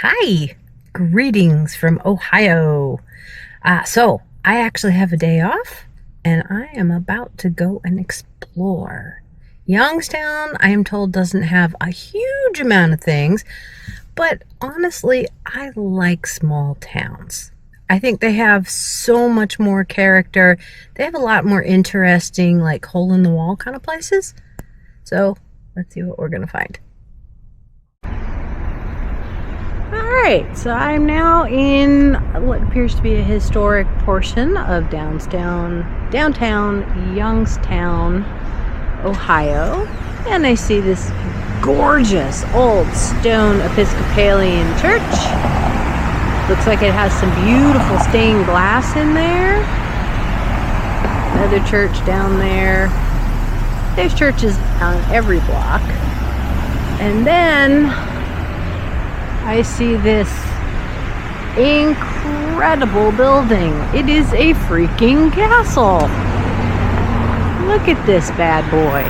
Hi, greetings from Ohio. So I actually have a day off and I am about to go and explore. Youngstown, I am told, doesn't have a huge amount of things, but honestly, I like small towns. I think they have so much more character. They have a lot more interesting, like hole in the wall kind of places. So let's see what we're going to find. Alright, so I'm now in what appears to be a historic portion of downtown Youngstown, Ohio. And I see this gorgeous old stone Episcopalian church. Looks like it has some beautiful stained glass in there. Another church down there. There's churches on every block. And then I see this incredible building. It is a freaking castle. Look at this bad boy.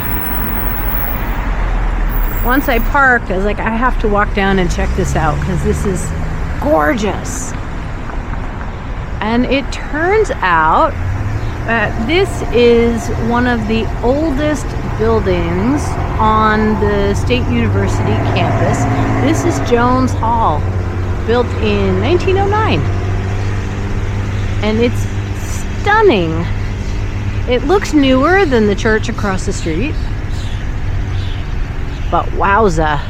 Once I parked, I was like, I have to walk down and check this out because this is gorgeous. And it turns out that this is one of the oldest buildings on the State University campus. This is Jones Hall, built in 1909. And it's stunning. It looks newer than the church across the street. But wowza.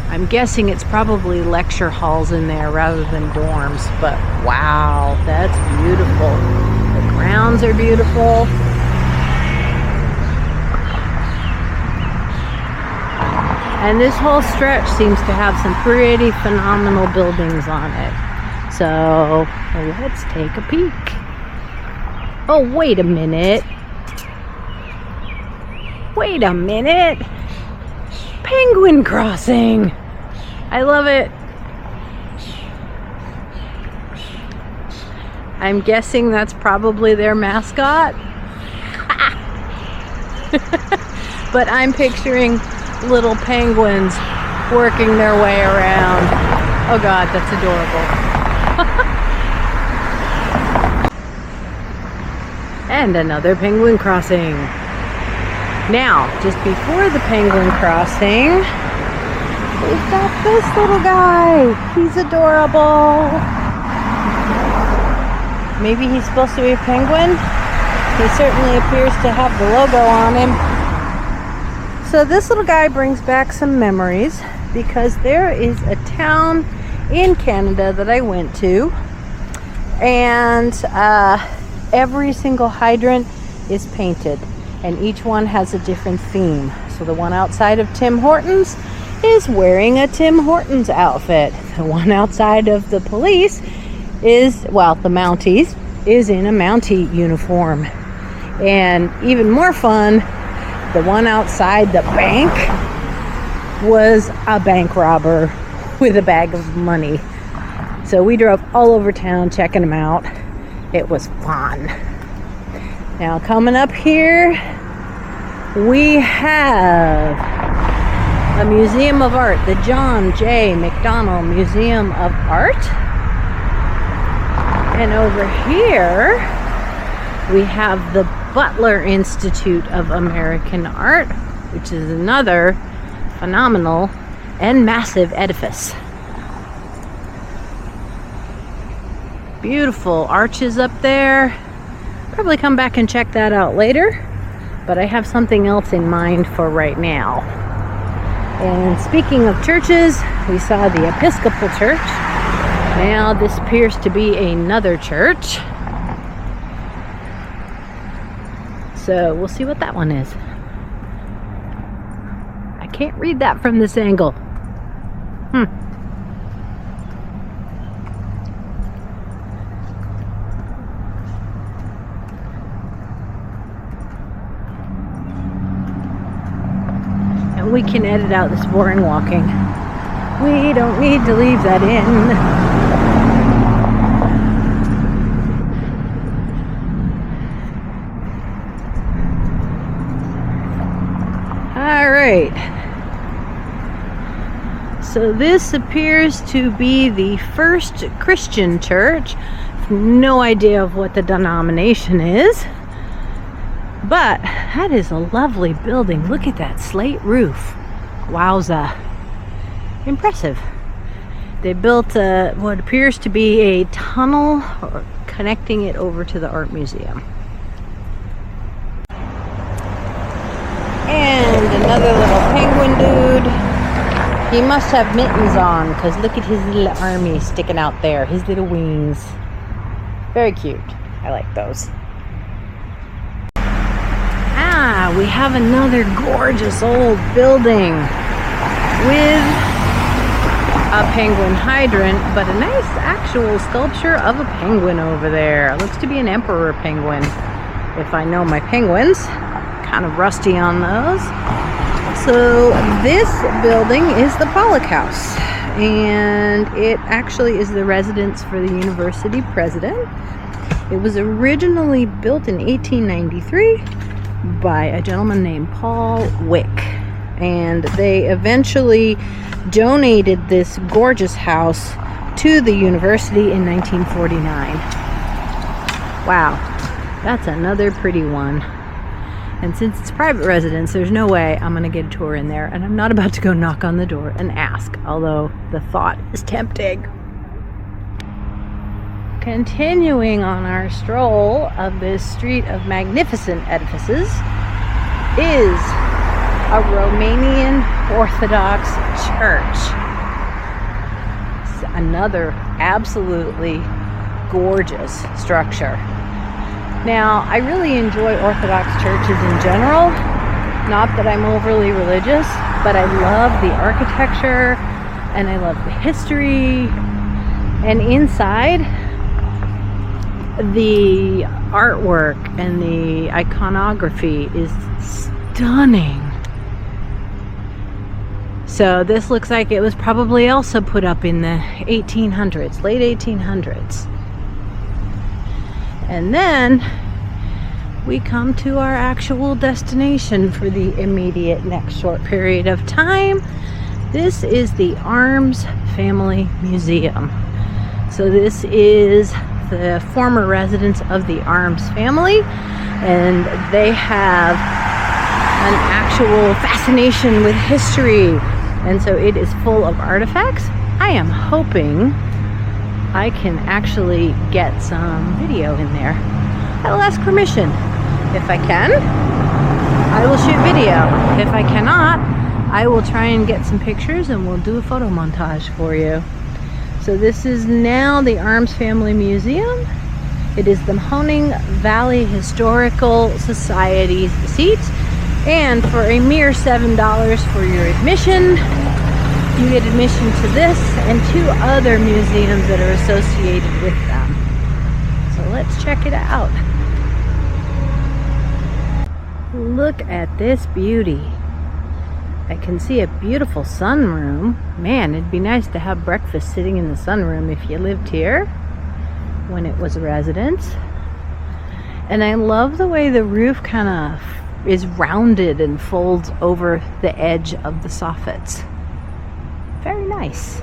I'm guessing it's probably lecture halls in there rather than dorms, but wow, that's beautiful. The grounds are beautiful. And this whole stretch seems to have some pretty phenomenal buildings on it. So let's take a peek. Oh, wait a minute. Wait a minute. Penguin crossing. I love it. I'm guessing that's probably their mascot. But I'm picturing little penguins working their way around. Oh God, that's adorable. And another penguin crossing. Now, just before the penguin crossing, we've got this little guy. He's adorable. Maybe he's supposed to be a penguin. He certainly appears to have the logo on him. So this little guy brings back some memories because there is a town in Canada that I went to, and every single hydrant is painted. And each one has a different theme. So the one outside of Tim Hortons is wearing a Tim Hortons outfit. The one outside of the police is, well, the Mounties, is in a Mountie uniform. And even more fun, the one outside the bank was a bank robber with a bag of money. So we drove all over town checking them out. It was fun. Now coming up here, we have a Museum of Art, the John J. McDonnell Museum of Art. And over here, we have the Butler Institute of American Art, which is another phenomenal and massive edifice. Beautiful arches up there. Probably come back and check that out later, but I have something else in mind for right now. And speaking of churches, we saw the Episcopal Church. Now this appears to be another church. So we'll see what that one is. I can't read that from this angle. We can edit out this boring walking. We don't need to leave that in. All right. So this appears to be the first Christian church. No idea of what the denomination is, but that is a lovely building. Look at that slate roof. Wowza. Impressive. They built what appears to be a tunnel connecting it over to the art museum. And another little penguin dude. He must have mittens on, because look at his little army sticking out there. His little wings. Very cute. I like those. Ah, we have another gorgeous old building with a penguin hydrant, but a nice actual sculpture of a penguin over there. It looks to be an emperor penguin, if I know my penguins. Kind of rusty on those. So this building is the Pollock House, and it actually is the residence for the university president. It was originally built in 1893 by a gentleman named Paul Wick, and they eventually donated this gorgeous house to the university in 1949. Wow, that's another pretty one. And since it's private residence, there's no way I'm going to get a tour in there, and I'm not about to go knock on the door and ask, although the thought is tempting. Continuing on our stroll of this street of magnificent edifices is a Romanian Orthodox church. It's another absolutely gorgeous structure. Now, I really enjoy Orthodox churches in general. Not that I'm overly religious, but I love the architecture and I love the history. And inside, the artwork and the iconography is stunning. So this looks like it was probably also put up in the 1800s, late 1800s. And then we come to our actual destination for the immediate next short period of time. This is the Arms Family Museum. So this is the former residence of the Arms family, and they have an actual fascination with history, and so it is full of artifacts. I am hoping I can actually get some video in there. I will ask permission. If I can, I will shoot video. If I cannot, I will try and get some pictures and we'll do a photo montage for you. So this is now the Arms Family Museum. It is the Mahoning Valley Historical Society's seat, and for a mere $7 for your admission, you get admission to this and 2 other museums that are associated with them. So let's check it out. Look at this beauty. I can see a beautiful sunroom. Man, it'd be nice to have breakfast sitting in the sunroom if you lived here when it was a residence. And I love the way the roof kind of is rounded and folds over the edge of the soffits. Very nice.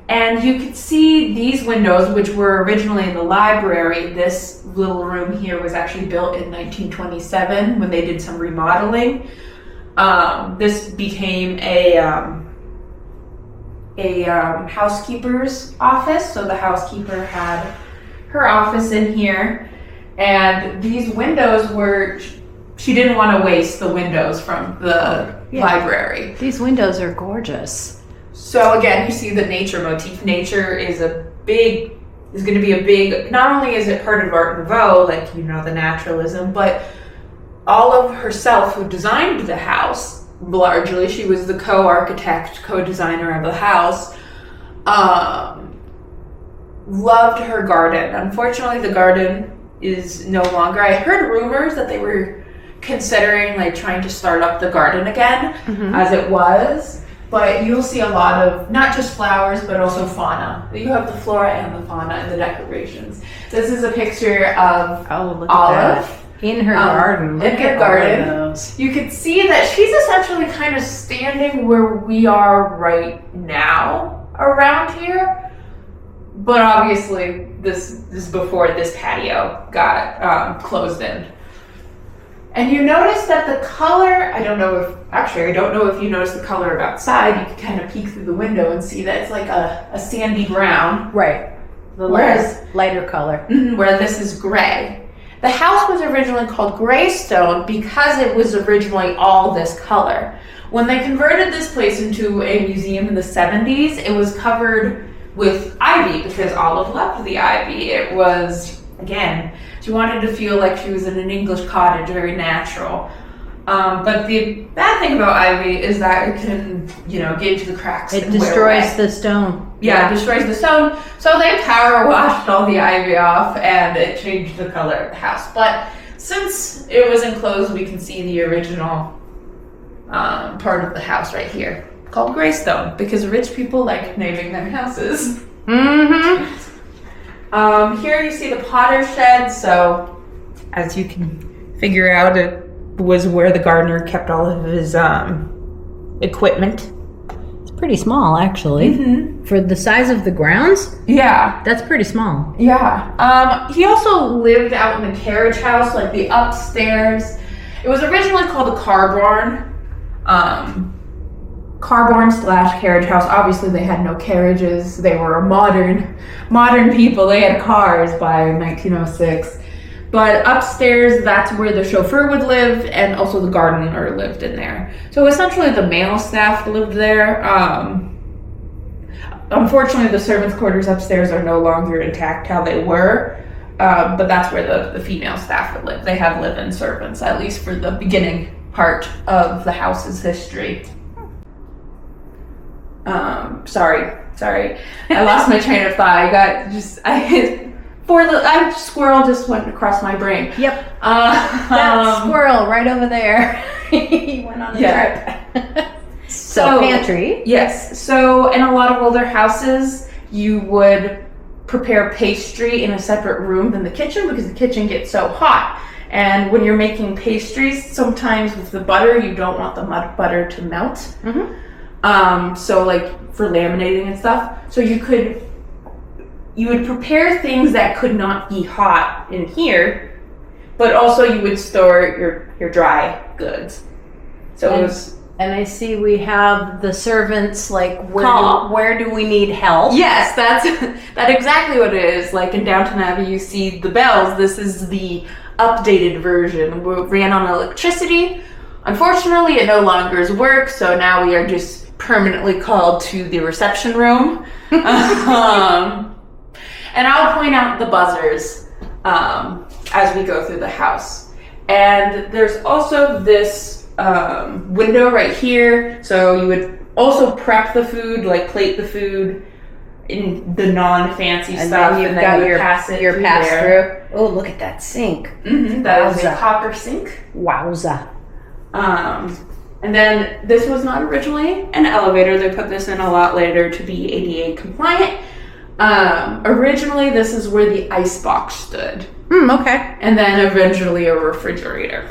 And you could see these windows, which were originally in the library. This little room here was actually built in 1927 when they did some remodeling. This became a housekeeper's office. So the housekeeper had her office in here. And these windows were, she didn't want to waste the windows from the library. These windows are gorgeous. So again, you see the nature motif. Nature is going to be a big, not only is it part of Art Nouveau, like, you know, the naturalism, but all of herself who designed the house, largely, she was the co-architect, co-designer of the house, loved her garden. Unfortunately, the garden is no longer. I heard rumors that they were considering like trying to start up the garden again as it was. But you'll see a lot of, not just flowers, but also fauna. You have the flora and the fauna and the decorations. This is a picture of Olive. In her garden. In her garden. You could see that she's essentially kind of standing where we are right now around here. But obviously, this is before this patio got closed in. And you notice that the color, I don't know if you noticed the color outside. You can kind of peek through the window and see that it's like a sandy brown. Right. The lighter color. Where this is gray. The house was originally called Graystone because it was originally all this color. When they converted this place into a museum in the 70s, it was covered with ivy because Olive loved the ivy. It was, again, she wanted to feel like she was in an English cottage, very natural. But the bad thing about ivy is that it can, get into the cracks. It destroys the stone. Yeah, it destroys the stone. So they power washed all the ivy off and it changed the color of the house. But since it was enclosed, we can see the original part of the house right here, called Graystone, because rich people like naming their houses. Here you see the potter's shed. So as you can figure out, it was where the gardener kept all of his equipment. It's pretty small, actually. For the size of the grounds? Yeah. That's pretty small. Yeah. He also lived out in the carriage house, like the upstairs. It was originally called a car barn. Car barn / carriage house. Obviously, they had no carriages. They were modern people. They had cars by 1906. But upstairs, that's where the chauffeur would live, and also the gardener lived in there. So essentially, the male staff lived there. Unfortunately, the servants' quarters upstairs are no longer intact how they were, but that's where the female staff would live. They had live-in servants, at least for the beginning part of the house's history. Sorry. I lost my train of thought. Squirrel just went across my brain. Yep. That squirrel right over there. He went on a trip. So pantry. Yes. So in a lot of older houses, you would prepare pastry in a separate room than the kitchen because the kitchen gets so hot. And when you're making pastries, sometimes with the butter, you don't want the butter to melt. So like for laminating and stuff. So you would prepare things that could not be hot in here, but also you would store your dry goods. So it was. And I see we have the servants, like, where do we need help? Yes, that's exactly what it is. Like in Downton Abbey, you see the bells. This is the updated version. We ran on electricity. Unfortunately, it no longer works, so now we are just permanently called to the reception room. And I'll point out the buzzers as we go through the house. And there's also this window right here. So you would also prep the food, like plate the food in the non-fancy stuff. And then you would pass through. Oh, look at that sink. That is a copper sink. Wowza. And then this was not originally an elevator. They put this in a lot later to be ADA compliant. Originally, this is where the ice box stood. Okay. And then eventually a refrigerator.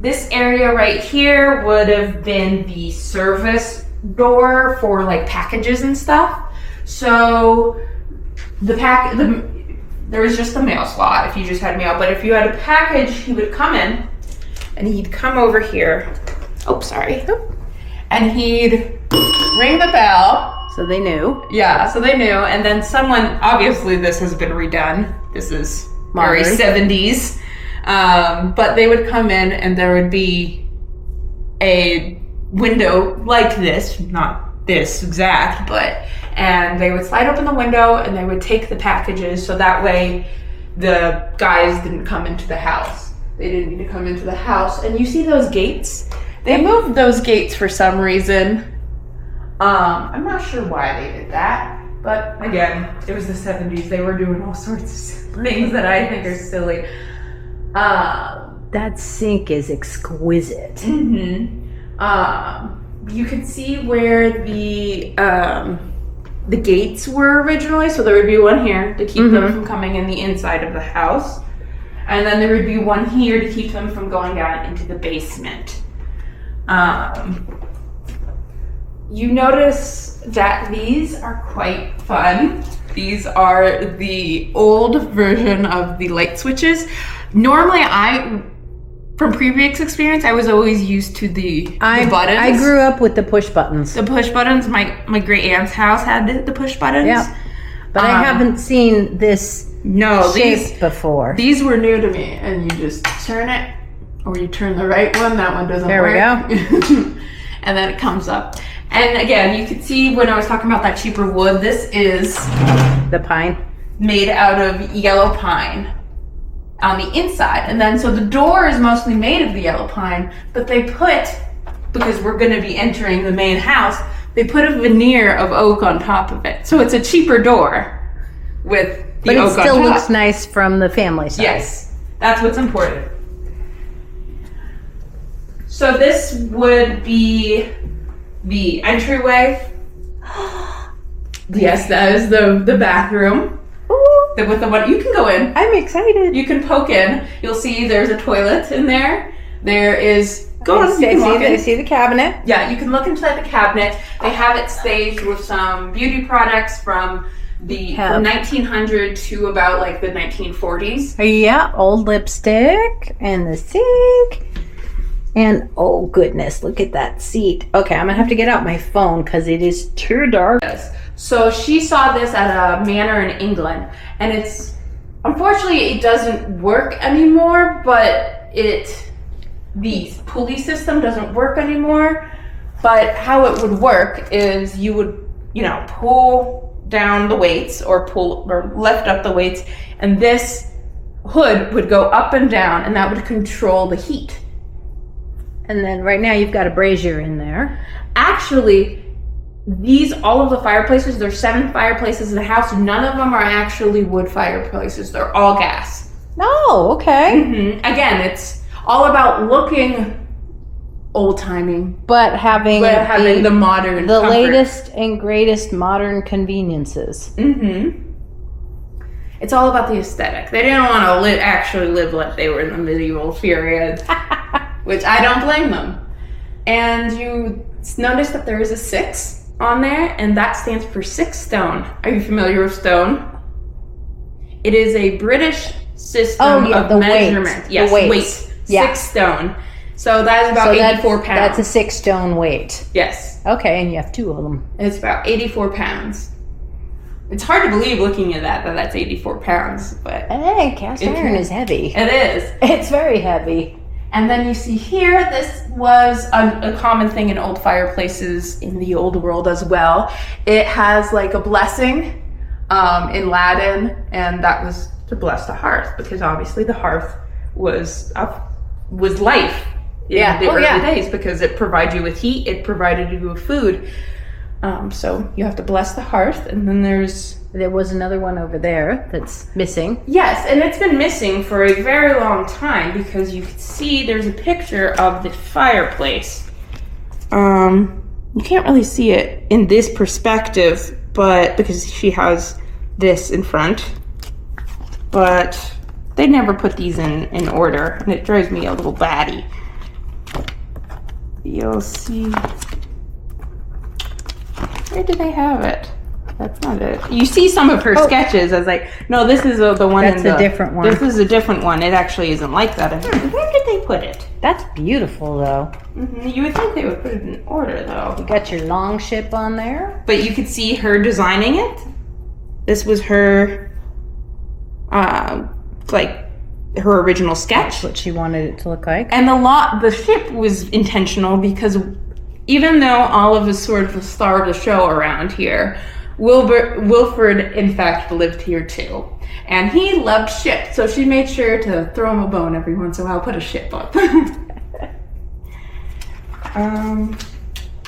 This area right here would have been the service door for like packages and stuff. So there was just the mail slot if you just had mail. But if you had a package, he would come in and he'd come over here. Oh, sorry. And he'd ring the bell. So they knew. Yeah, so they knew. And then someone, obviously this has been redone. This is very 70s. But they would come in and there would be a window like this, not this exact, and they would slide open the window and they would take the packages so that way the guys didn't come into the house. They didn't need to come into the house. And you see those gates? They moved those gates for some reason. I'm not sure why they did that, but again, it was the 70s. They were doing all sorts of things that I think are silly. That sink is exquisite. You can see where the the gates were originally. So there would be one here to keep them from coming in the inside of the house. And then there would be one here to keep them from going down into the basement. You notice that these are quite fun. These are the old version of the light switches. Normally, from previous experience, I was always used to the buttons. I grew up with the push buttons. The push buttons. My great aunt's house had the push buttons. Yeah, but I haven't seen this shape before. These were new to me, and you just turn it, or you turn the right one. That one doesn't work. There we go. And then it comes up. And again, you could see when I was talking about that cheaper wood, this is the pine made out of yellow pine on the inside. And then, so the door is mostly made of the yellow pine, but they put, because we're going to be entering the main house, they put a veneer of oak on top of it. So it's a cheaper door with the oak on top. But it still looks nice from the family side. Yes, that's what's important. So this would be the entryway. Yes, that is the bathroom. Ooh, With the one you can go in. I'm excited. You can poke in. You'll see there's a toilet in there. There is. I see the cabinet. Yeah, you can look inside the cabinet. They have it staged with some beauty products from 1900 to about like the 1940s. Yeah, old lipstick and the sink. And oh goodness, look at that seat. Okay, I'm gonna have to get out my phone because it is too dark. So she saw this at a manor in England, and unfortunately it doesn't work anymore, but the pulley system doesn't work anymore. But how it would work is you would, pull down the weights or lift up the weights, and this hood would go up and down, and that would control the heat. And then right now you've got a brazier in there. Actually, all of the fireplaces, there's 7 fireplaces in the house. None of them are actually wood fireplaces. They're all gas. Oh, okay. Again, it's all about looking old-timey. But having the modern the comfort. latest and greatest modern conveniences. It's all about the aesthetic. They didn't want to actually live like they were in the medieval period. Which I don't blame them. And you notice that there is a 6 on there, and that stands for 6 stone. Are you familiar with stone? It is a British system of measurement. Weight. Yes, weight. Weight. Yeah. 6 stone. So that is about 84 pounds. That's a 6 stone weight. Yes. Okay, and you have 2 of them. It's about 84 pounds. It's hard to believe looking at that that's 84 pounds, but... Hey, cast iron is heavy. It is. It's very heavy. And then you see here, this was a common thing in old fireplaces in the old world as well. It has like a blessing in Latin, and that was to bless the hearth, because obviously the hearth was life in the early days, because it provided you with heat, it provided you with food. So you have to bless the hearth, and then there was another one over there that's missing. Yes, and it's been missing for a very long time, because you can see there's a picture of the fireplace. You can't really see it in this perspective, but because she has this in front. But they never put these in order, and it drives me a little batty. You'll see. Where do they have it? That's not it. You see some of her sketches as no, this is the one. That's a different one. This is a different one. It actually isn't like that. Where did they put it? That's beautiful, though. You would think they would put it in order, though. You got your long ship on there. But you could see her designing it. This was her, her original sketch. That's what she wanted it to look like. And the ship was intentional, because even though Olive is sort of the star of the show around here, Wilfred, in fact, lived here too. And he loved ships, so she made sure to throw him a bone every once in a while, put a ship up.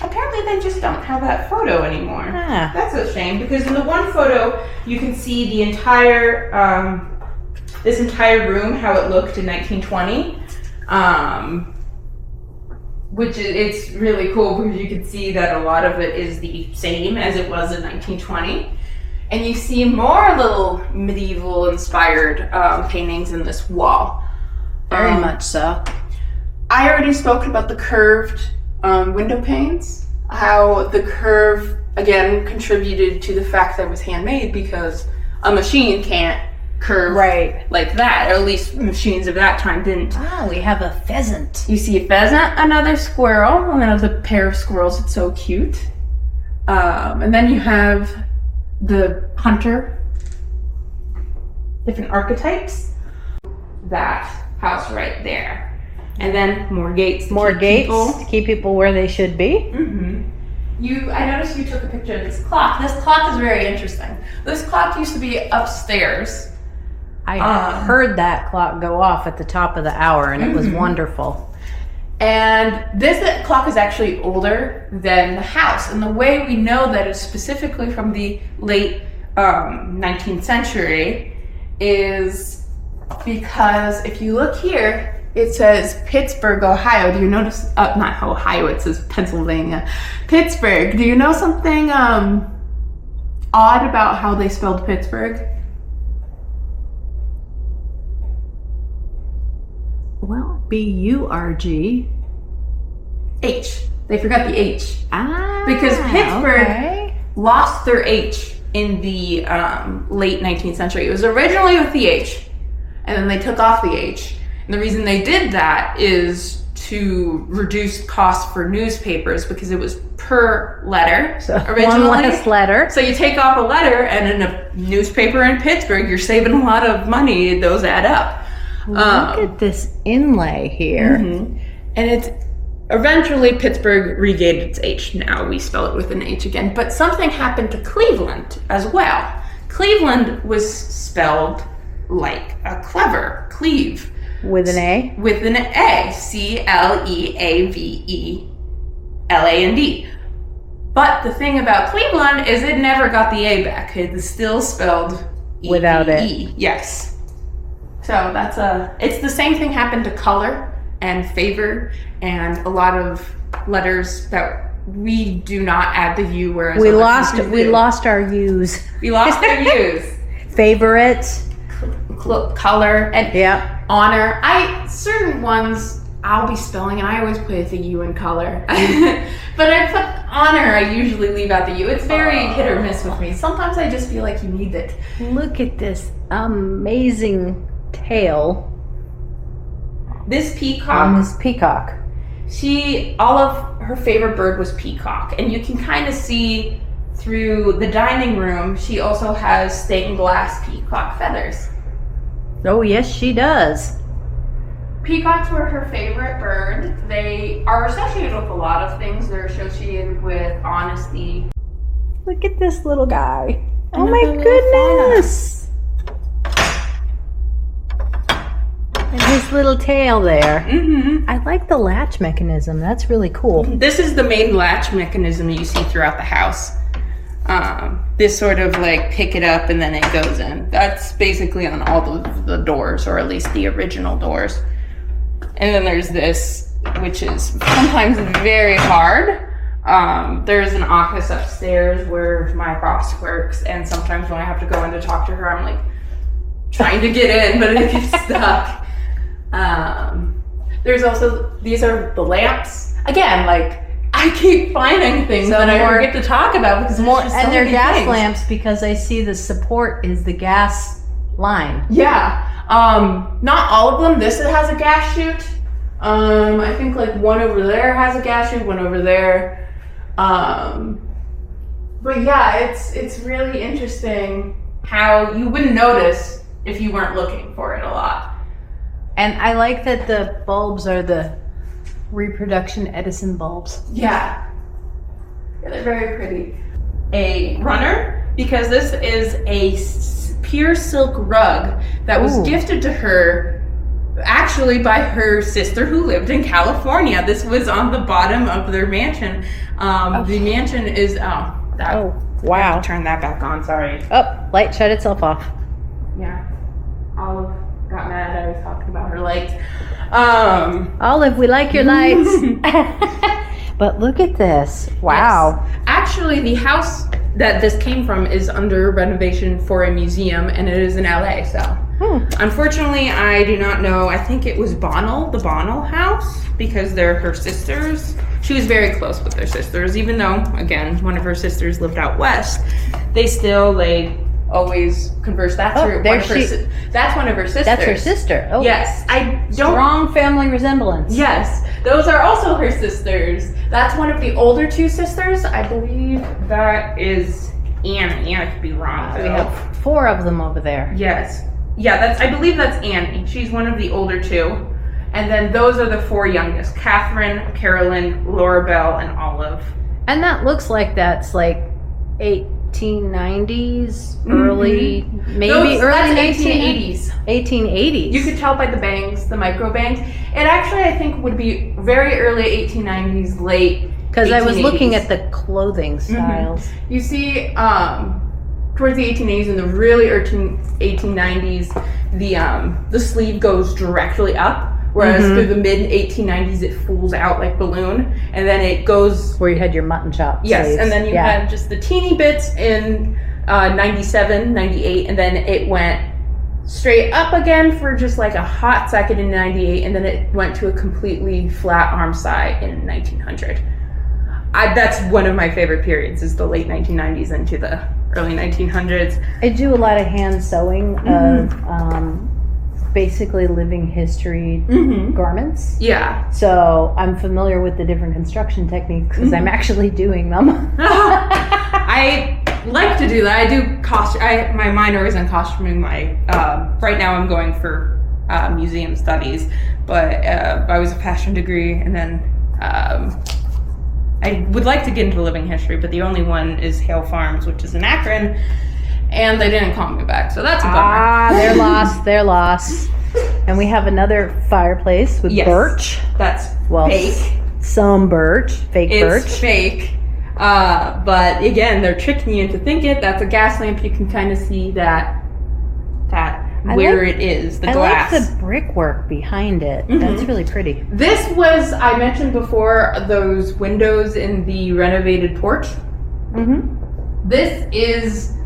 Apparently they just don't have that photo anymore. That's a shame, because in the one photo, you can see the entire, this entire room, how it looked in 1920. which it's really cool because you can see that a lot of it is the same as it was in 1920. And you see more little medieval inspired paintings in this wall. Very much so. I already spoke about the curved window panes, how the curve, again, contributed to the fact that it was handmade because a machine can't curve like that, or at least machines of that time didn't. Ah, we have a pheasant. You see a pheasant, another squirrel, another pair of squirrels. It's so cute. And then you have the hunter, different archetypes. That house right there. And then more gates. More gates to keep people where they should be. I noticed you took a picture of this clock. This clock is very interesting. This clock used to be upstairs. I heard that clock go off at the top of the hour, and it was wonderful. And this clock is actually older than the house. And the way we know that it's specifically from the late 19th century is because if you look here, it says Pittsburgh, Ohio. Do you notice, not Ohio, it says Pennsylvania. Pittsburgh. Do you know something odd about how they spelled Pittsburgh? Well, B-U-R-G. H. They forgot the H. Ah, because Pittsburgh lost their H in the late 19th century. It was originally with the H, and then they took off the H. And the reason they did that is to reduce costs for newspapers because it was per letter. So originally. One less letter. So you take off a letter, and in a newspaper in Pittsburgh, you're saving a lot of money. Those add up. Look at this inlay here. And it's eventually Pittsburgh regained its H. Now we spell it with an H again. But something happened to Cleveland as well. Cleveland was spelled like a clever, cleave. With an A? With an A. C-L-E-A-V-E-L-A-N-D. But the thing about Cleveland is it never got the A back. It is still spelled E-V-E. Without it. Yes. So it's the same thing happened to color and favor and a lot of letters that we do not add the U, whereas we lost our U's. We lost our U's. Favorite. Color and honor. Certain ones I'll be spelling and I always put the U in color. But I put honor, I usually leave out the U. It's very hit or miss with me. Sometimes I just feel like you need it. Look at this amazing tail. This peacock. This peacock. All of her favorite bird was peacock. And you can kind of see through the dining room, she also has stained glass peacock feathers. Oh, yes, she does. Peacocks were her favorite bird. They are associated with a lot of things. They're associated with honesty. Look at this little guy. Oh my goodness. And his little tail there. I like the latch mechanism. That's really cool. This is the main latch mechanism you see throughout the house. This sort of like pick it up and then it goes in. That's basically on all of the doors, or at least the original doors. And then there's this, which is sometimes very hard. There's an office upstairs where my boss works, and sometimes when I have to go in to talk to her, I'm like trying to get in, but it gets stuck. There's also, these are the lamps. Again, like, I keep finding things that I forget to talk about because they're gas lamps because I see the support is the gas line. Yeah. Not all of them. This has a gas chute. I think like one over there has a gas chute, one over there. But yeah, it's really interesting how you wouldn't notice if you weren't looking for it a lot. And I like that the bulbs are the reproduction Edison bulbs. Yeah, they're very pretty. A runner, because this is a pure silk rug that was gifted to her actually by her sister who lived in California. This was on the bottom of their mansion. The mansion is, wow. I have to turn that back on, sorry. Oh, light shut itself off. Yeah, Olive got mad I was talking about her lights. Olive, we like your lights. But look at this. Wow. Yes. Actually, the house that this came from is under renovation for a museum, and it is in LA, so. Unfortunately, I do not know. I think it was Bonnell, the Bonnell house, because they're her sisters. She was very close with their sisters, even though, again, one of her sisters lived out west. They always converse. That's one of her sisters. That's her sister. Oh, yes. Strong family resemblance. Yes. Those are also her sisters. That's one of the older two sisters. I believe that is Annie. I could be wrong. We have 4 of them over there. Yes. Yeah, I believe that's Annie. She's one of the older two. And then those are the 4 youngest. Catherine, Carolyn, Laura Bell, and Olive. And that looks like that's like 1890s, early 1980s. 1880s. You could tell by the bangs, the micro bangs. It actually, I think, would be very early 1890s, late. Because I was looking at the clothing styles. You see, towards the 1880s and the really early 1890s, the sleeve goes directly up. Whereas through the mid 1890s, it folds out like balloon, and then it goes where you had your mutton chop. Yes, sleeves. and then you had just the teeny bits in 97, 98, and then it went straight up again for just like a hot second in 98, and then it went to a completely flat arm side in 1900. That's one of my favorite periods, is the late 1990s into the early 1900s. I do a lot of hand sewing of basically living history garments. Yeah. So I'm familiar with the different construction techniques because I'm actually doing them. I like to do that. I do my minor is in costuming. Right now I'm going for museum studies, but I was a fashion degree, and then I would like to get into living history, but the only one is Hale Farms, which is in Akron. And they didn't call me back, so that's a bummer. They're lost. And we have another fireplace with birch. That's fake. Some birch, fake birch. It's fake. But again, they're tricking you into thinking that's a gas lamp. You can kind of see that where it is, the glass. I like the brickwork behind it. That's really pretty. This was, I mentioned before, those windows in the renovated porch. This is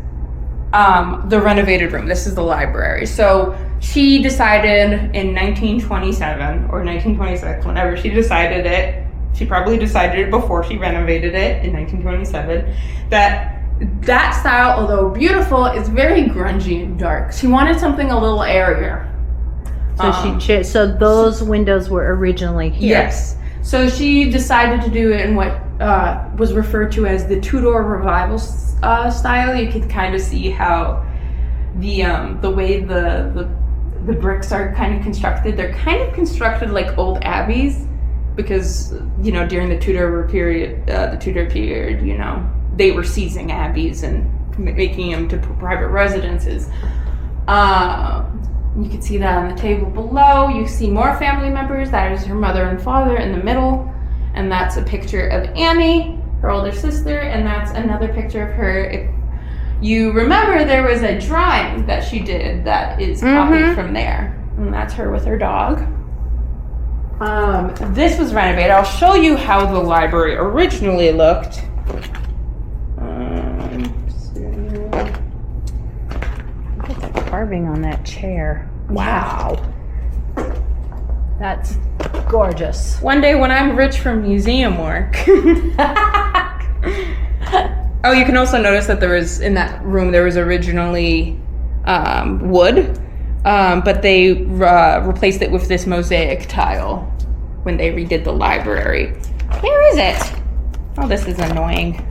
the renovated room. This is the library. So she decided in 1927 or 1926, whenever she decided it, she probably decided it before she renovated it in 1927, that style, although beautiful, is very grungy and dark. She wanted something a little airier. So so those windows were originally here. Yes. So she decided to do it in what was referred to as the Tudor Revival style. You can kind of see how the way the bricks are kind of constructed. They're kind of constructed like old abbeys, because during the Tudor period, they were seizing abbeys and making them to private residences. You can see that on the table below. You see more family members. That is her mother and father in the middle. And that's a picture of Annie, her older sister, and that's another picture of her. If you remember, there was a drawing that she did that is copied from there. And that's her with her dog. This was renovated. I'll show you how the library originally looked. Look at the carving on that chair. Wow. That's gorgeous. One day when I'm rich from museum work. Oh, you can also notice that in that room there was originally wood, but they replaced it with this mosaic tile when they redid the library. Where is it? Oh, this is annoying.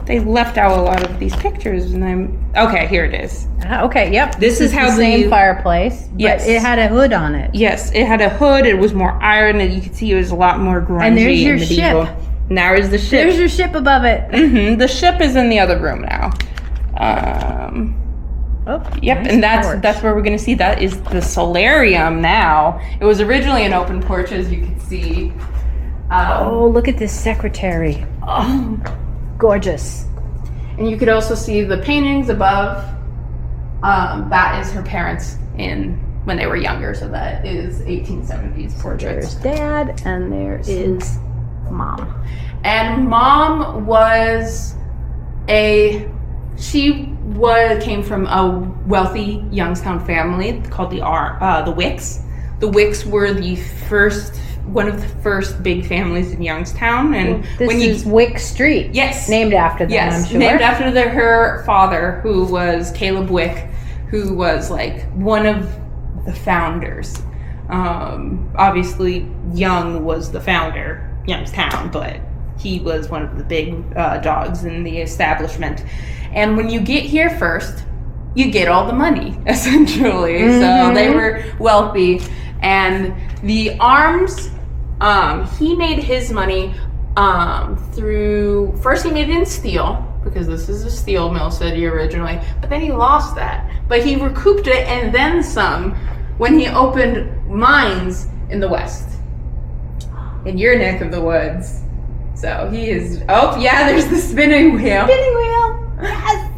They left out a lot of these pictures, and okay, here it is. Okay, yep. This is how the same fireplace. Yes, but it had a hood on it. Yes, it had a hood. It was more iron, and you could see it was a lot more grungy. And there's your medieval. ship. Now is the ship. There's your ship above it. The ship is in the other room now. Yep, nice and porch. that's where we're gonna see. That is the solarium now. It was originally an open porch, as you can see. Oh, look at this secretary. Oh, gorgeous. And you could also see the paintings above. That is her parents in when they were younger. So that is 1870s portraits. There's Dad, and there is Mom. And Mom was came from a wealthy Youngstown family called the Wicks. The Wicks were one of the first big families in Youngstown, and This is Wick Street. Yes, named after them. yes, I'm sure. named after her father, who was Caleb Wick, who was like one of the founders. Obviously, Young was the founder, Youngstown, but he was one of the big dogs in the establishment. And when you get here first, you get all the money, essentially. So they were wealthy. And the arms, he made his money first he made it in steel, because this is a steel mill city originally, but then he lost that. But he recouped it and then some when he opened mines in the West, in your neck of the woods. So he is, there's the spinning wheel. Spinning wheel. Yes.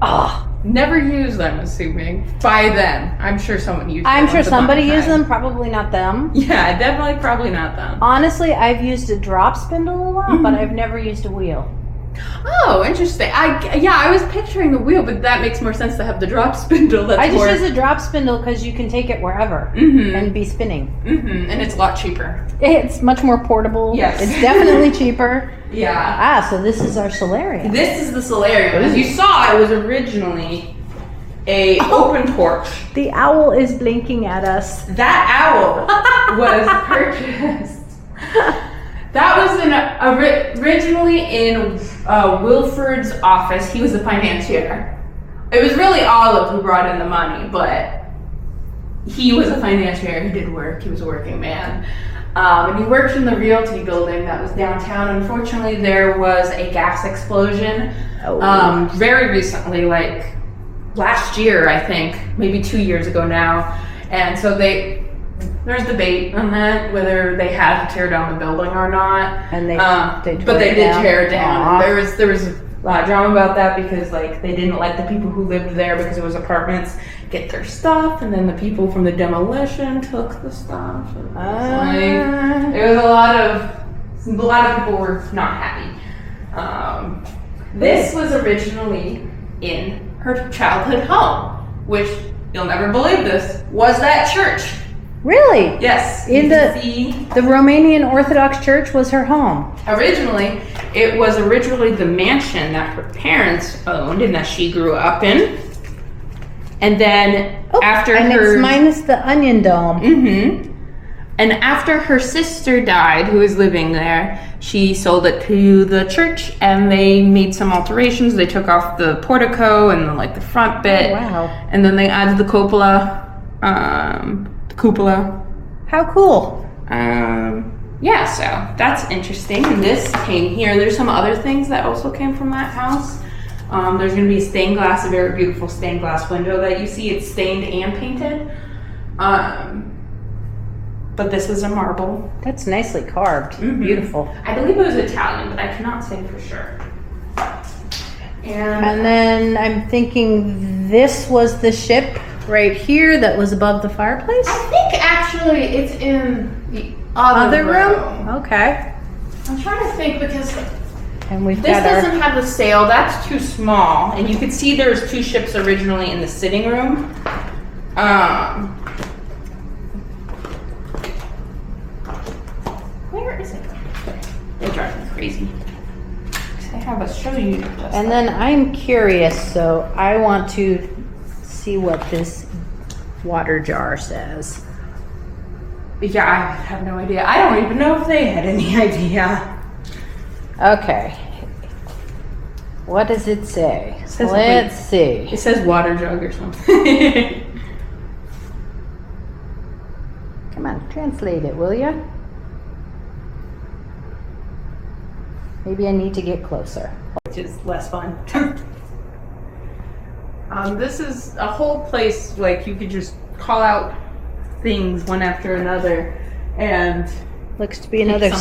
Oh, never used, I'm assuming, by them. I'm sure someone used them. I'm sure once upon somebody a time. used them, probably not them. Yeah, definitely probably not them. Honestly, I've used a drop spindle a lot, but I've never used a wheel. Oh, interesting. I was picturing the wheel, but that makes more sense to have the drop spindle. I just use a drop spindle because you can take it wherever and be spinning. And it's a lot cheaper. It's much more portable. Yes. It's definitely cheaper. Yeah. So this is our solarium. This is the solarium. As you saw, it was originally a open porch. The owl is blinking at us. That owl was purchased. That was originally in Wilford's office. He was the financier. It was really Olive who brought in the money, but he was a financier. He did work. He was a working man. And he worked in the realty building that was downtown. Unfortunately, there was a gas explosion very recently, like last year, I think, maybe 2 years ago now. And so there's debate on that, whether they had to tear down the building or not. And they but they did tear it down. There was a lot of drama about that because like they didn't let the people who lived there, because it was apartments, get their stuff, and then the people from the demolition took the stuff. It was a lot of people were not happy. This was originally in her childhood home, which you'll never believe this was that church. Really? Yes. In the Romanian Orthodox Church was her home. It was originally the mansion that her parents owned and that she grew up in. And then it's minus the onion dome. And after her sister died, who was living there, she sold it to the church, and they made some alterations. They took off the portico and the front bit. Oh, wow. And then they added the cupola. How cool. So that's interesting. And this came here. There's some other things that also came from that house. There's going to be a very beautiful stained glass window that you see. It's stained and painted. But this is a marble. That's nicely carved. Beautiful. I believe it was Italian, but I cannot say for sure. And then I'm thinking this was the ship right here that was above the fireplace? I think actually it's in the other room. Okay. I'm trying to think because And we've this got doesn't have the sail. That's too small. And you can see there's two ships originally in the sitting room. Where is it? They drive me crazy. I have a show you. And then I'm curious, so I want to see what this water jar says. Yeah, I have no idea. I don't even know if they had any idea. Okay. What does it say? Let's see. It says water jug or something. Come on, translate it, will ya? Maybe I need to get closer. Which is less fun. This is a whole place, like you could just call out things one after another, and looks to be another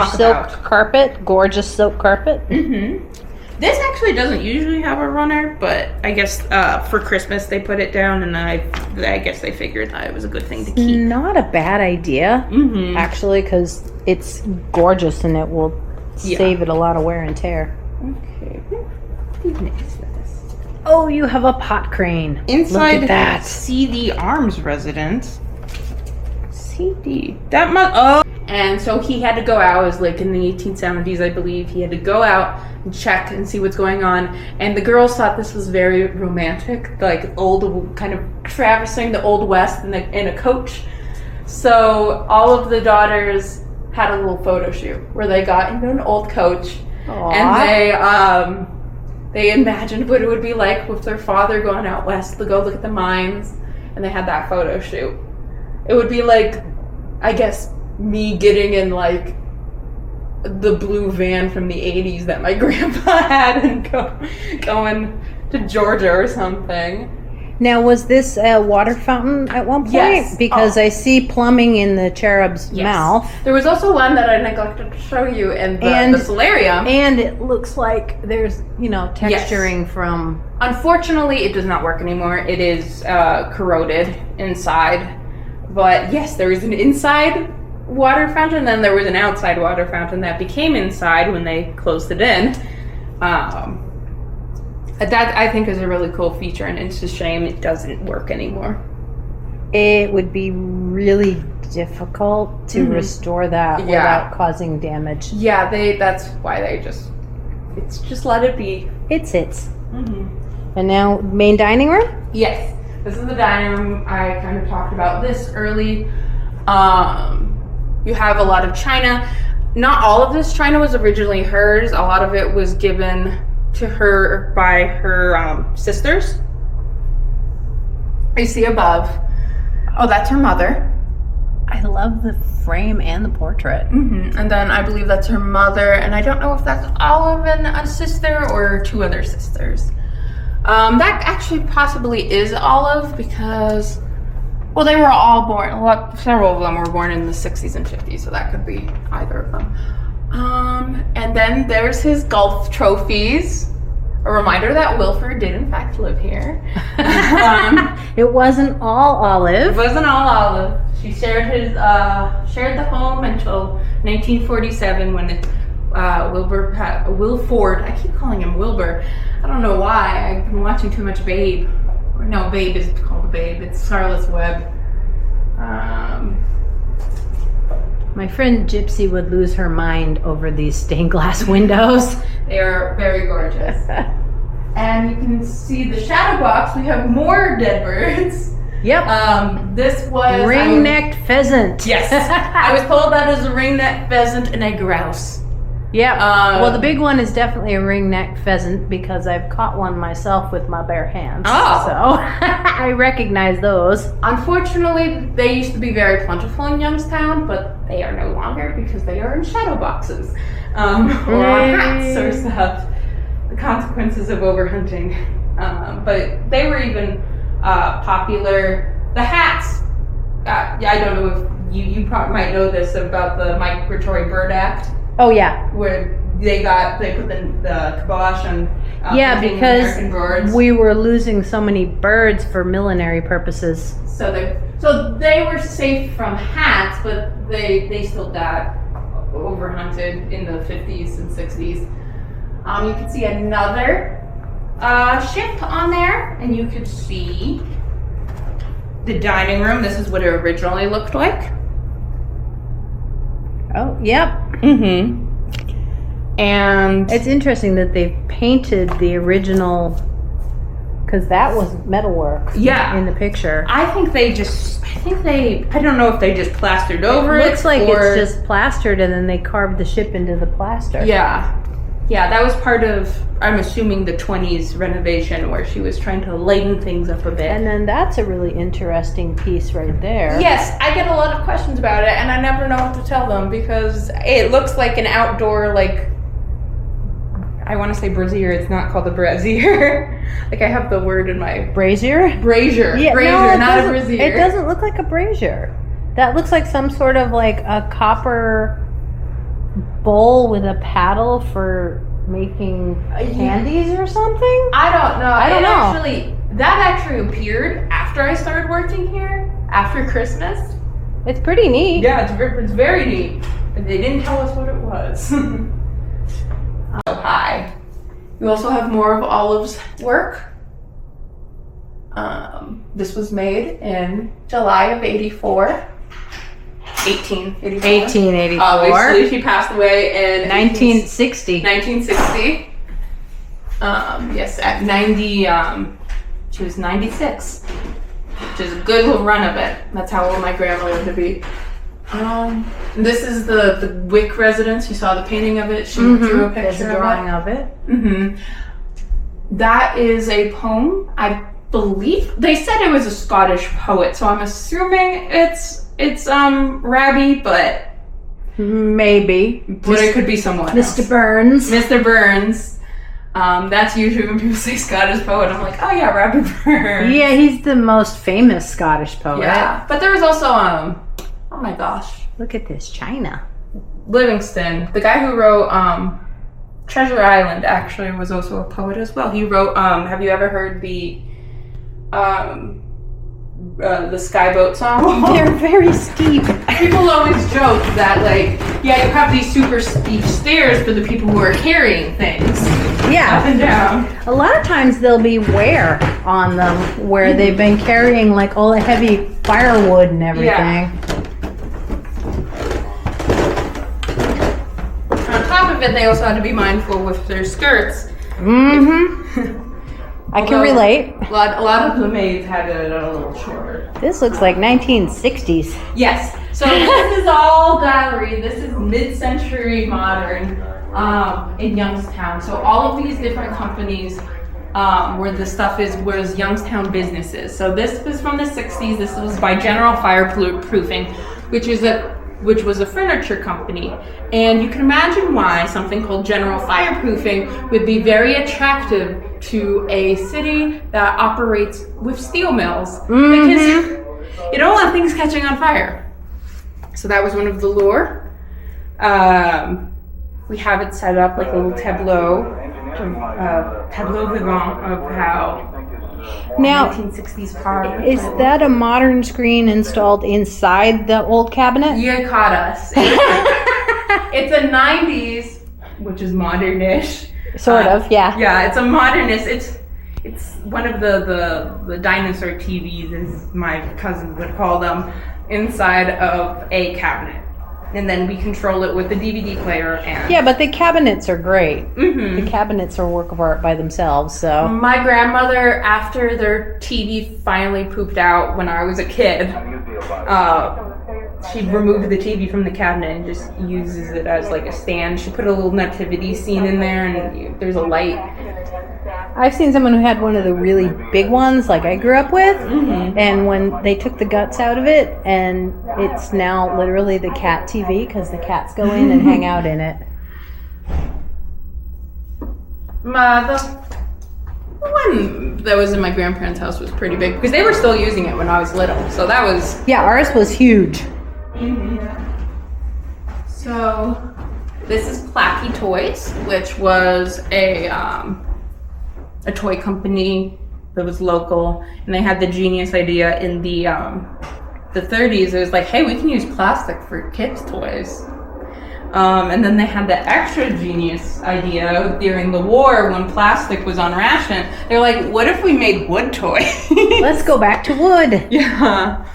silk carpet, gorgeous silk carpet. This actually doesn't usually have a runner, but I guess for Christmas they put it down, and I guess they figured that it was a good thing to keep. Not a bad idea, actually, because it's gorgeous and it will save it a lot of wear and tear. Okay. Who's next with this? Oh, you have a pot crane. Inside Look at that. CD Arms residence. CD. That must. Oh. And so he had to go out. It was like in the 1870s, I believe. He had to go out and check and see what's going on. And the girls thought this was very romantic, like old, kind of traversing the Old West in a coach. So all of the daughters had a little photo shoot where they got into an old coach. Aww. And they imagined what it would be like with their father going out west to go look at the mines, and they had that photo shoot. It would be like, I guess, me getting in like the blue van from the 80s that my grandpa had and going to Georgia or something. Now, was this a water fountain at one point? Yes. Because I see plumbing in the cherub's mouth. There was also one that I neglected to show you in the solarium. And it looks like there's, texturing from... Unfortunately, it does not work anymore. It is corroded inside. But yes, there is an inside water fountain, and then there was an outside water fountain that became inside when they closed it in. That I think is a really cool feature, and it's a shame it doesn't work anymore. It would be really difficult to restore that without causing damage. Yeah, that's why they just let it be. It's. And now, main dining room? Yes, this is the dining room. I kind of talked about this early. You have a lot of china. Not all of this china was originally hers. A lot of it was given to her by her sisters. You see above. Oh, that's her mother. I love the frame and the portrait. And then I believe that's her mother, and I don't know if that's Olive and a sister or two other sisters. That actually possibly is Olive because, well, they were all born. Several of them were born in the 60s and 50s, so that could be either of them. And then there's his golf trophies. A reminder that Wilford did in fact live here. It wasn't all Olive. It wasn't all Olive. She shared the home until 1947 when Wilford. I keep calling him Wilbur. I don't know why. I've been watching too much Babe. No, Babe is called Babe. It's Scarlett's Web. My friend Gypsy would lose her mind over these stained glass windows. They are very gorgeous. And you can see the shadow box. We have more dead birds. Yep. This was ring-necked pheasant. Yes. I was told that is a ring-necked pheasant and a grouse. Yeah. Well, the big one is definitely a ring-necked pheasant because I've caught one myself with my bare hands. Oh. So I recognize those. Unfortunately, they used to be very plentiful in Youngstown, but they are no longer because they are in shadow boxes or hats or stuff. The consequences of overhunting. But they were even popular. The hats. I don't know if you probably might know this about the Migratory Bird Act. Oh yeah, where they put the kibosh on because American birds. We were losing so many birds for millinery purposes. So they were safe from hats, but they still got overhunted in the 50s and 60s. You can see another ship on there, and you could see the dining room. This is what it originally looked like. Oh, yep. And it's interesting that they painted the original, because that was metalwork. Yeah. In the picture. I don't know if they just plastered over it. Looks like it's just plastered and then they carved the ship into the plaster. Yeah. Yeah, that was part of, I'm assuming, the 20s renovation where she was trying to lighten things up a bit. And then that's a really interesting piece right there. Yes, I get a lot of questions about it, and I never know what to tell them because it looks like an outdoor, I want to say brazier. It's not called a brazier. I have the word in my... Brazier? Brazier. Yeah, brazier, not a brazier. It doesn't look like a brazier. That looks like some sort of a copper bowl with a paddle for making candies or something? I don't know. I don't know. That actually appeared after I started working here, after Christmas. It's pretty neat. Yeah, it's very neat. But they didn't tell us what it was. So high. We also have more of Olive's work. This was made in July of 1884. 1884. Obviously, she passed away in 1960. 1960. Yes, at 90, she was 96, which is a good little run of it. That's how old my grandma lived to be. This is the Wick residence. You saw the painting of it. She drew a picture There's a drawing of it. That is a poem. I believe they said it was a Scottish poet, so I'm assuming it's Rabbie, but maybe. But it could be someone else. Mr. Burns. Mr. Burns. That's usually when people say Scottish poet, I'm like, oh yeah, Rabbie Burns. Yeah, he's the most famous Scottish poet. Yeah, but there was also oh my gosh, Look at this, China. Livingston, the guy who wrote Treasure Island, actually was also a poet as well. He wrote have you ever heard the Skyboat song? They're very steep. People always joke that, like, yeah, you have these super steep stairs for the people who are carrying things up Yeah. and down. A lot of times there'll be wear on them where they've been carrying like all the heavy firewood and everything. Yeah. On top of it, they also had to be mindful with their skirts. I can relate. A lot of the maids had it a little shorter. This looks like 1960s. Yes. So this is all gallery. This is mid-century modern in Youngstown. So all of these different companies where the stuff was Youngstown businesses. So this was from the 60s. This was by General Fireproofing, which was a furniture company. And you can imagine why something called General Fireproofing would be very attractive to a city that operates with steel mills. Because you don't want things catching on fire. So that was one of the lure. We have it set up like a little tableau vivant of how Now, 1960s car. is that a modern screen installed inside the old cabinet? You caught us. It's a 90s, which is modern-ish. Sort of, yeah. Yeah, it's a modernist. It's one of the dinosaur TVs, as my cousin would call them, inside of a cabinet. And then we control it with the DVD player and... Yeah, but the cabinets are great. The cabinets are a work of art by themselves, so... My grandmother, after their TV finally pooped out when I was a kid, she removed the TV from the cabinet and just uses it as like a stand. She put a little nativity scene in there and there's a light. I've seen someone who had one of the really big ones like I grew up with, and when they took the guts out of it, and it's now literally the cat TV because the cats go in and hang out in it. The one that was in my grandparents' house was pretty big because they were still using it when I was little, so that was... Yeah, ours was huge. So this is Placky Toys, which was a toy company that was local, and they had the genius idea in the 30s. It was like, hey, we can use plastic for kids' toys. And then they had the extra genius idea during the war when plastic was on ration. They're like, what if we made wood toys? Let's go back to wood. Yeah.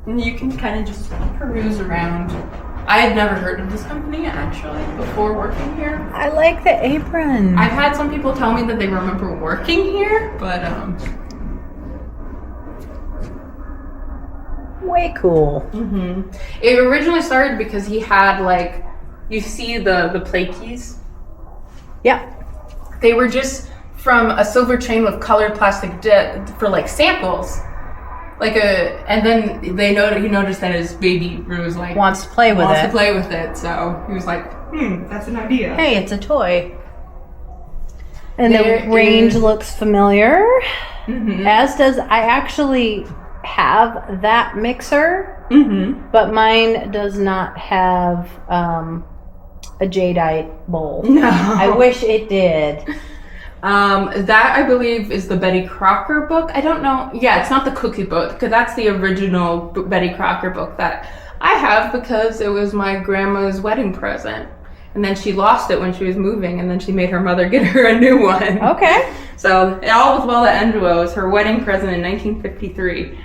And you can kind of just peruse around. I had never heard of this company actually before working here. I like the apron. I've had some people tell me that they remember working here, but way cool. It originally started because he had like, you see the play keys? Yeah. They were just from a silver chain with colored plastic for like samples. And then he noticed that his baby was like Wants to play with it, so he was like, that's an idea. Hey, it's a toy. And There the range is- looks familiar. As does, I actually have that mixer, but mine does not have a jadeite bowl. No. I wish it did. That I believe is the Betty Crocker book. I don't know. Yeah, it's not the cookie book, because that's the original Betty Crocker book that I have because it was my grandma's wedding present. And then she lost it when she was moving, and then she made her mother get her a new one. Okay. So all was well that ended well. It was her wedding present in 1953.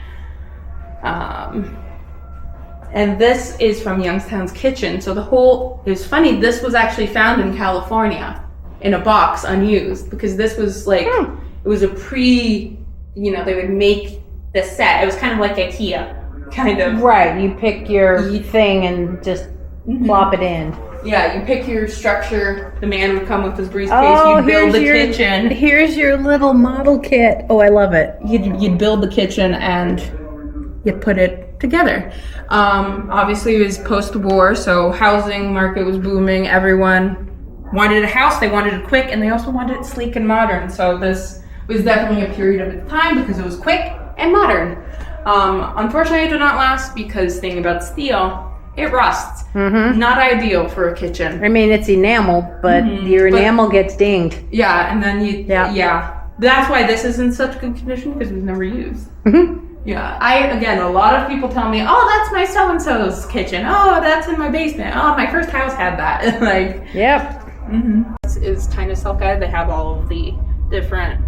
And this is from Youngstown's kitchen. So it was funny, this was actually found in California in a box, unused, because this was like, it was a they would make the set. It was kind of like IKEA, kind of. Right, you pick your thing and just plop it in. Yeah, you pick your structure. The man would come with his briefcase. You'd build the kitchen. Here's your little model kit. Oh, I love it. You'd build the kitchen and you'd put it together. Obviously, it was post-war, so housing market was booming. Everyone wanted a house. They wanted it quick, and they also wanted it sleek and modern. So this was definitely a period of its time because it was quick and modern. Unfortunately, it did not last because thing about steel, it rusts. Mm-hmm. Not ideal for a kitchen. I mean, it's enamel, but your enamel gets dinged. Yeah, and then yeah. That's why this is in such good condition, because it was never used. Mm-hmm. Yeah, a lot of people tell me, oh, that's my so-and-so's kitchen. Oh, that's in my basement. Oh, my first house had that. Like, yep. Mm-hmm. This is kind of self-guided. They have all of the different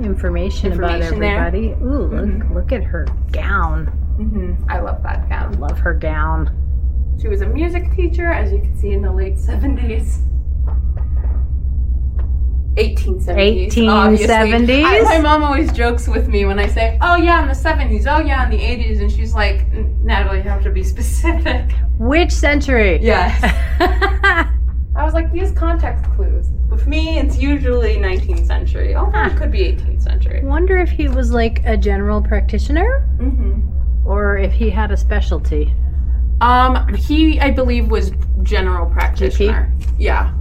information about everybody. There. Ooh, look at her gown. Mm-hmm. I love that gown. Love her gown. She was a music teacher, as you can see, in the late 70s. 1870s. 1870s? My mom always jokes with me when I say, oh yeah, in the 70s, oh yeah, in the 80s, and she's like, Natalie, you have to be specific. Which century? Yes. I was like, use context clues. With me, it's usually 19th century. Oh, it could be 18th century. Wonder if he was like a general practitioner? Mm-hmm. Or if he had a specialty? He, I believe, was general practitioner. GP? Yeah.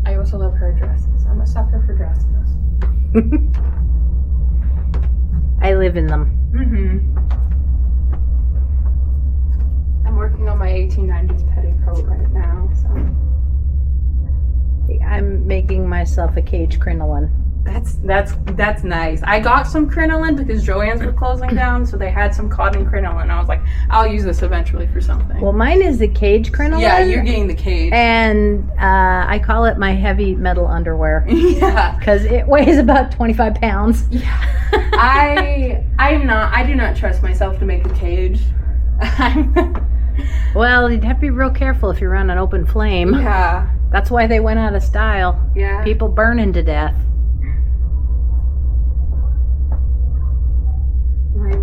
I also love her dresses. I'm a sucker for dresses. I live in them. Mm-hmm. I'm working on my 1890s petticoat right now, so. I'm making myself a cage crinoline. That's nice. I got some crinoline because Joann's were closing down, so they had some cotton crinoline. I was like, I'll use this eventually for something. Well, mine is the cage crinoline. Yeah, you're getting the cage. And I call it my heavy metal underwear. Yeah. Because it weighs about 25 pounds. Yeah. I do not trust myself to make a cage. Well, you'd have to be real careful if you're on an open flame. Yeah. That's why they went out of style. Yeah. People burning to death.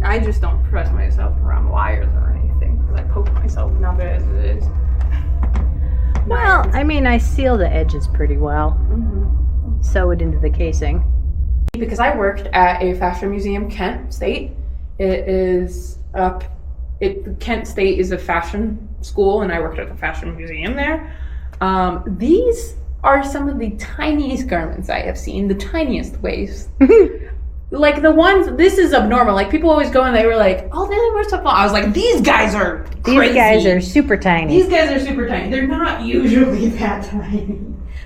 I just don't trust myself around wires or anything because I poke myself enough as it is. Well, I mean, I seal the edges pretty well. Mm-hmm. Sew it into the casing. Because I worked at a fashion museum, Kent State. Kent State is a fashion school, and I worked at the fashion museum there. These are some of the tiniest garments I have seen, the tiniest waist. Like the ones, this is abnormal. Like people always go and they were like, oh, they were so small. I was like, these guys are crazy. These guys are super tiny. These guys are super tiny. They're not usually that tiny.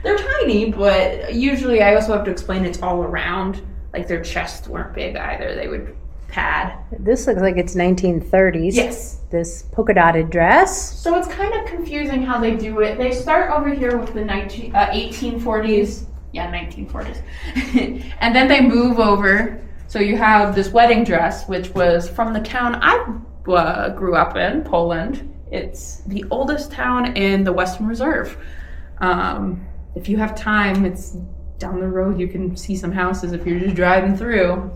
They're tiny, but usually I also have to explain it's all around. Like their chests weren't big either. They would pad. This looks like it's 1930s. Yes. This polka dotted dress. So it's kind of confusing how they do it. They start over here with the 1840s. Yeah, 1940s. And then they move over. So you have this wedding dress, which was from the town I grew up in, Poland. It's the oldest town in the Western Reserve. If you have time, it's down the road. You can see some houses if you're just driving through.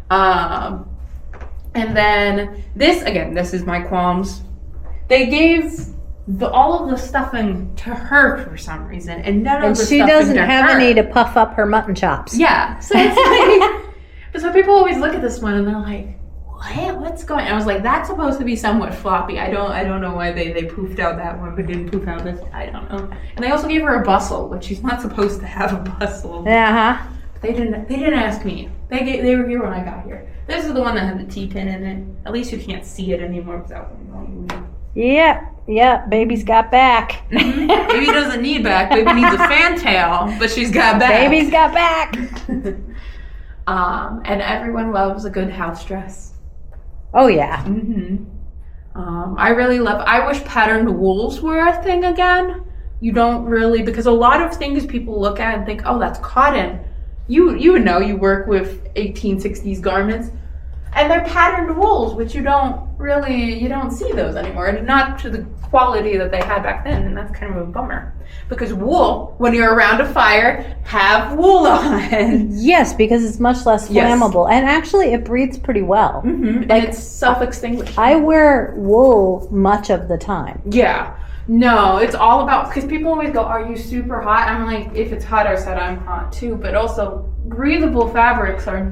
And then this is my qualms. They gave all of the stuffing to her for some reason, and none of the stuffing to her. And she doesn't have any to puff up her mutton chops. Yeah. So it's like, so people always look at this one and they're like, what's going on? I was like, that's supposed to be somewhat floppy. I don't know why they poofed out that one, but didn't poof out this. I don't know. And they also gave her a bustle, which she's not supposed to have a bustle. Uh-huh. They didn't ask me. They were here when I got here. This is the one that had the T-pin in it. At least you can't see it anymore without them. Yep, baby's got back. Mm-hmm. Baby doesn't need back. Baby needs a fantail, but she's got back. Baby's got back. And everyone loves a good house dress. Oh yeah. Mm-hmm. I wish patterned wools were a thing again. You don't really, because a lot of things people look at and think, oh, that's cotton. You know, you work with 1860s garments, and they're patterned wools, which you don't see those anymore, and not to the quality that they had back then, and that's kind of a bummer. Because wool, when you're around a fire, have wool on. Yes, because it's much less flammable, and actually it breathes pretty well. Mm-hmm. Like, and it's self-extinguishing. I wear wool much of the time. Yeah. No, it's all about, because people always go, are you super hot? I'm like, if it's hot outside, I'm hot too. But also, breathable fabrics are,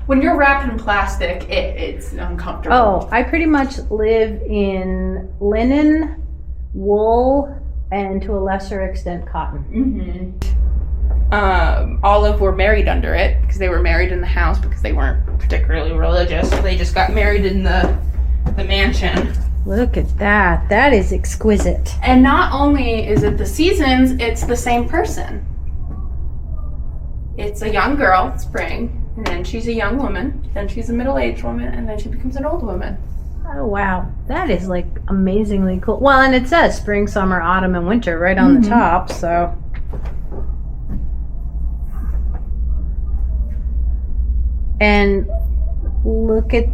when you're wrapped in plastic, it's uncomfortable. Oh, I pretty much live in linen, wool, and to a lesser extent, cotton. Mm-hmm. Olive were married under it, because they were married in the house, because they weren't particularly religious. So they just got married in the mansion. Look at that. That is exquisite. And not only is it the seasons, it's the same person. It's a young girl, spring, and then she's a young woman, then she's a middle-aged woman, and then she becomes an old woman. Oh, wow. That is like amazingly cool. Well, and it says spring, summer, autumn, and winter right on the top, so. And look at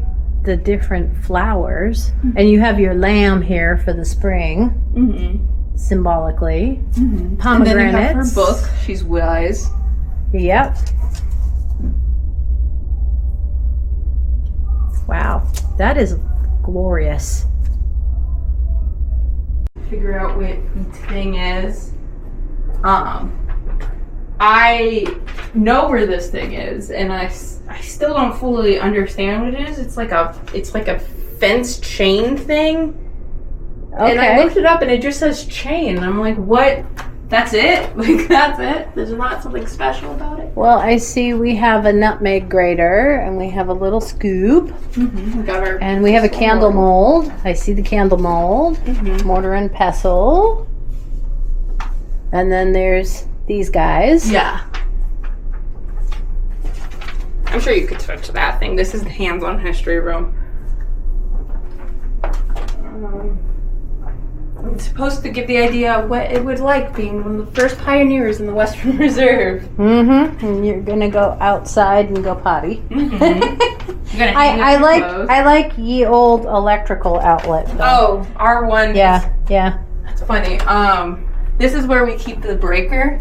the different flowers, and you have your lamb here for the spring, symbolically. Pomegranates. And then you have her book. She's wise. Yep. Wow, that is glorious. Figure out what each thing is. I know where this thing is, and I still don't fully understand what it is. It's like a fence chain thing. Okay. And I looked it up, and it just says chain. And I'm like, what? That's it? Like, that's it? There's not something special about it? Well, I see we have a nutmeg grater, and we have a little scoop. We got our and we have a candle mold. I see the candle mold. Mortar and pestle. And then there's these guys. Yeah. I'm sure you could touch that thing. This is the hands-on history room. It's supposed to give the idea of what it would like being one of the first pioneers in the Western Reserve. And you're gonna go outside and go potty. I like ye old electrical outlet though. Oh, our one. Yeah. That's funny. This is where we keep the breaker.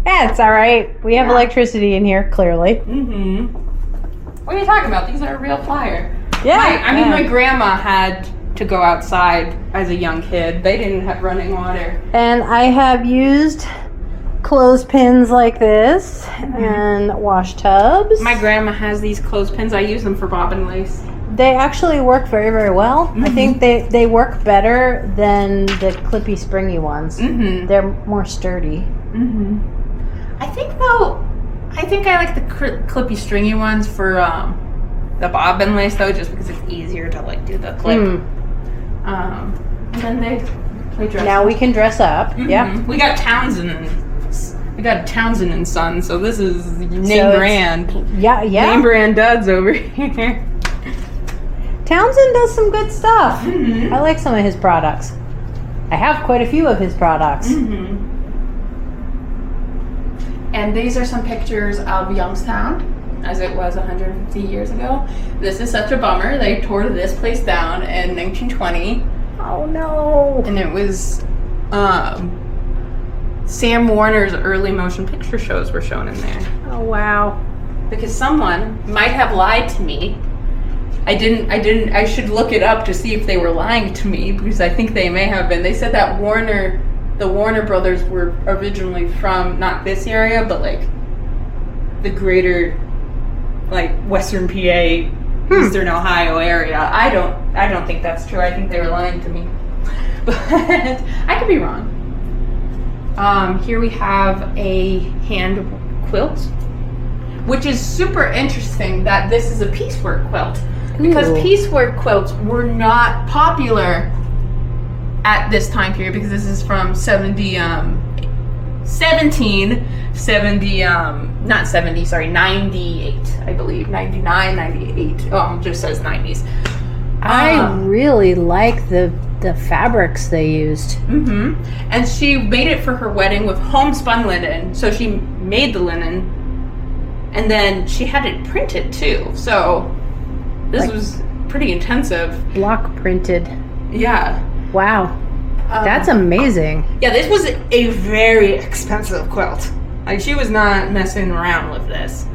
Yeah, it's all right. We have electricity in here, clearly. What are you talking about? These are a real flyer. Yeah. My grandma had to go outside as a young kid. They didn't have running water. And I have used clothespins like this and wash tubs. My grandma has these clothespins. I use them for bobbin lace. They actually work very, very well. I think they work better than the clippy, springy ones. They're more sturdy. I think I like the clippy, stringy ones for the bobbin lace though, just because it's easier to like do the clip. And then they dress. Now we can dress up. Yep. We got Townsend. We got Townsend and Son, so this is name brand. Yeah. Name brand duds over here. Townsend does some good stuff. I like some of his products. I have quite a few of his products. And these are some pictures of Youngstown, as it was 150 years ago. This is such a bummer. They tore this place down in 1920. Oh no! And it was Sam Warner's early motion picture shows were shown in there. Oh wow! Because someone might have lied to me. I should look it up to see if they were lying to me, because I think they may have been. They said that the Warner brothers were originally from not this area, but like the greater, like, Western PA, Eastern Ohio area. I don't think that's true. I think they were lying to me. But I could be wrong. Here we have a hand quilt, which is super interesting that this is a piecework quilt. Because piecework quilts were not popular at this time period, because this is from 98, I believe. 99, 98. Oh, it just says 90s. I really like the fabrics they used. And she made it for her wedding with homespun linen. So she made the linen, and then she had it printed too. So this was pretty intensive. Block printed. Yeah. Wow. That's amazing. Yeah, this was a very expensive quilt. Like, she was not messing around with this.